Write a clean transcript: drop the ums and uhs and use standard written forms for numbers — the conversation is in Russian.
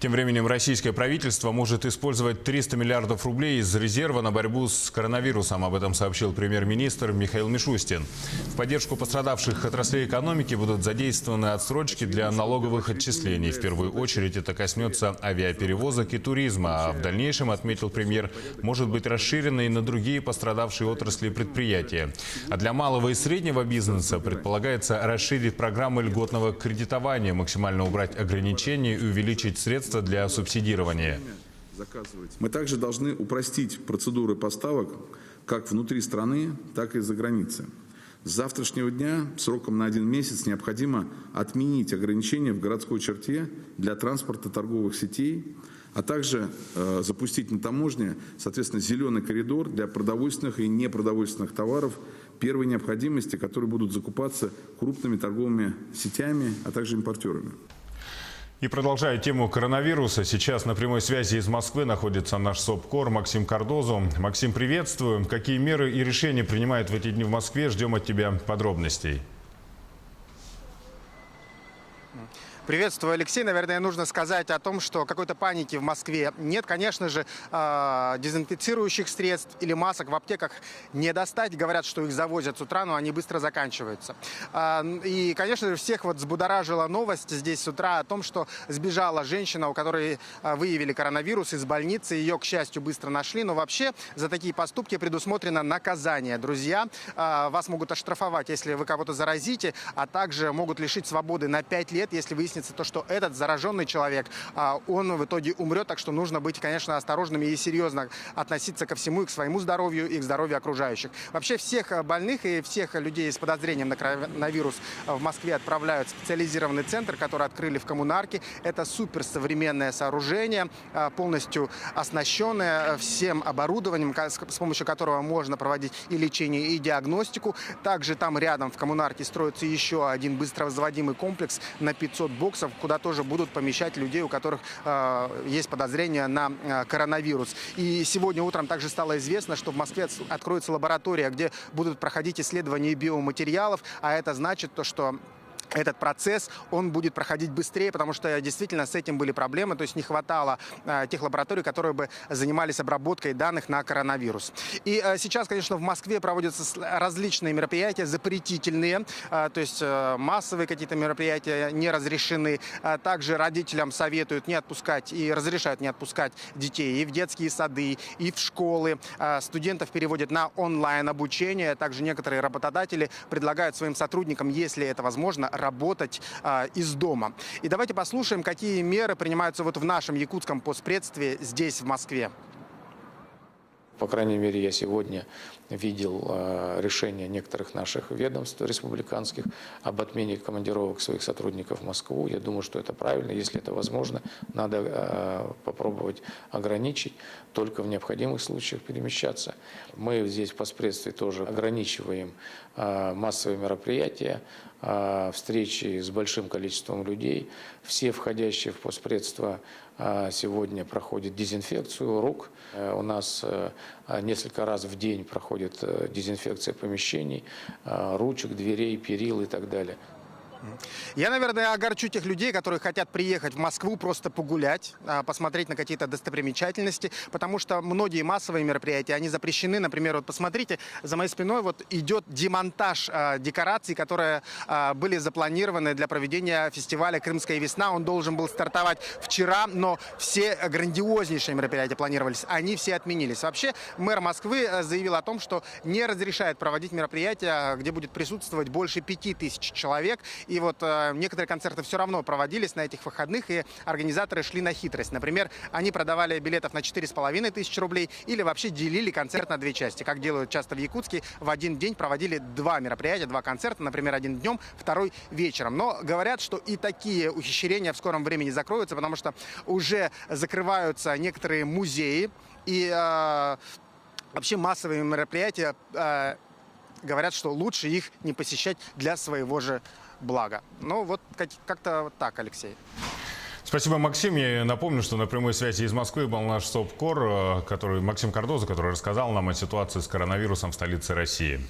Тем временем российское правительство может использовать 300 миллиардов рублей из резерва на борьбу с коронавирусом. Об этом сообщил премьер-министр Михаил Мишустин. В поддержку пострадавших отраслей экономики будут задействованы отсрочки для налоговых отчислений. В первую очередь это коснется авиаперевозок и туризма. А в дальнейшем, отметил премьер, может быть расширено и на другие пострадавшие отрасли и предприятия. А для малого и среднего бизнеса предполагается расширить программы льготного кредитования, максимально убрать ограничения и увеличить средства для субсидирования. Мы также должны упростить процедуры поставок как внутри страны, так и за границей. С завтрашнего дня сроком на 1 месяц необходимо отменить ограничения в городской черте для транспорта торговых сетей, а также запустить на таможне, соответственно, зеленый коридор для продовольственных и непродовольственных товаров первой необходимости, которые будут закупаться крупными торговыми сетями, а также импортерами. И продолжая тему коронавируса, сейчас на прямой связи из Москвы находится наш СОБКОР Максим Кардозу. Максим, приветствую. Какие меры и решения принимают в эти дни в Москве? Ждем от тебя подробностей. Приветствую, Алексей. Наверное, нужно сказать о том, что какой-то паники в Москве нет. Конечно же, дезинфицирующих средств или масок в аптеках не достать. Говорят, что их завозят с утра, но они быстро заканчиваются. И, конечно же, всех вот взбудоражила новость здесь с утра о том, что сбежала женщина, у которой выявили коронавирус из больницы. Ее, к счастью, быстро нашли. Но вообще за такие поступки предусмотрено наказание. Друзья, вас могут оштрафовать, если вы кого-то заразите, а также могут лишить свободы на 5 лет, если выяснится то, что этот зараженный человек, он в итоге умрет. Так что нужно быть, конечно, осторожными и серьезно относиться ко всему, и к своему здоровью, и к здоровью окружающих. Вообще всех больных и всех людей с подозрением на коронавирус в Москве отправляют в специализированный центр, который открыли в Коммунарке. Это суперсовременное сооружение, полностью оснащенное всем оборудованием, с помощью которого можно проводить и лечение, и диагностику. Также там рядом в Коммунарке строится еще один быстровозводимый комплекс на 500 боксов, куда тоже будут помещать людей, у которых есть подозрение на коронавирус. И сегодня утром также стало известно, что в Москве откроется лаборатория, где будут проходить исследования биоматериалов, а это значит то, что этот процесс, он будет проходить быстрее, потому что действительно с этим были проблемы, то есть не хватало тех лабораторий, которые бы занимались обработкой данных на коронавирус. И сейчас, конечно, в Москве проводятся различные мероприятия запретительные, то есть массовые какие-то мероприятия не разрешены. Также родителям советуют не отпускать и разрешают не отпускать детей и в детские сады, и в школы. Студентов переводят на онлайн-обучение. Также некоторые работодатели предлагают своим сотрудникам, если это возможно, работать из дома. И давайте послушаем, какие меры принимаются вот в нашем якутском постпредстве здесь, в Москве. По крайней мере, я сегодня видел решение некоторых наших ведомств республиканских об отмене командировок своих сотрудников в Москву. Я думаю, что это правильно. Если это возможно, надо попробовать ограничить, только в необходимых случаях перемещаться. Мы здесь в постпредстве тоже ограничиваем массовые мероприятия, встречи с большим количеством людей. Все входящие в постпредство сегодня проходят дезинфекцию рук. У нас несколько раз в день проходит дезинфекция помещений, ручек, дверей, перил и так далее. Я, наверное, огорчу тех людей, которые хотят приехать в Москву просто погулять, посмотреть на какие-то достопримечательности, потому что многие массовые мероприятия, они запрещены. Например, вот посмотрите, за моей спиной вот идет демонтаж декораций, которые были запланированы для проведения фестиваля «Крымская весна». Он должен был стартовать вчера, но все грандиознейшие мероприятия планировались, они все отменились. Вообще, мэр Москвы заявил о том, что не разрешает проводить мероприятия, где будет присутствовать больше 5000 человек. И вот некоторые концерты все равно проводились на этих выходных, и организаторы шли на хитрость. Например, они продавали билетов на 4500 рублей или вообще делили концерт на 2 части. Как делают часто в Якутске, в один день проводили 2 мероприятия, 2 концерта. Например, один днем, второй вечером. Но говорят, что и такие ухищрения в скором времени закроются, потому что уже закрываются некоторые музеи. И вообще массовые мероприятия, говорят, что лучше их не посещать для своего же блага. Ну, вот как-то вот так, Алексей. Спасибо, Максим. Я напомню, что на прямой связи из Москвы был наш СОБКОР, Максим Кардозу, который рассказал нам о ситуации с коронавирусом в столице России.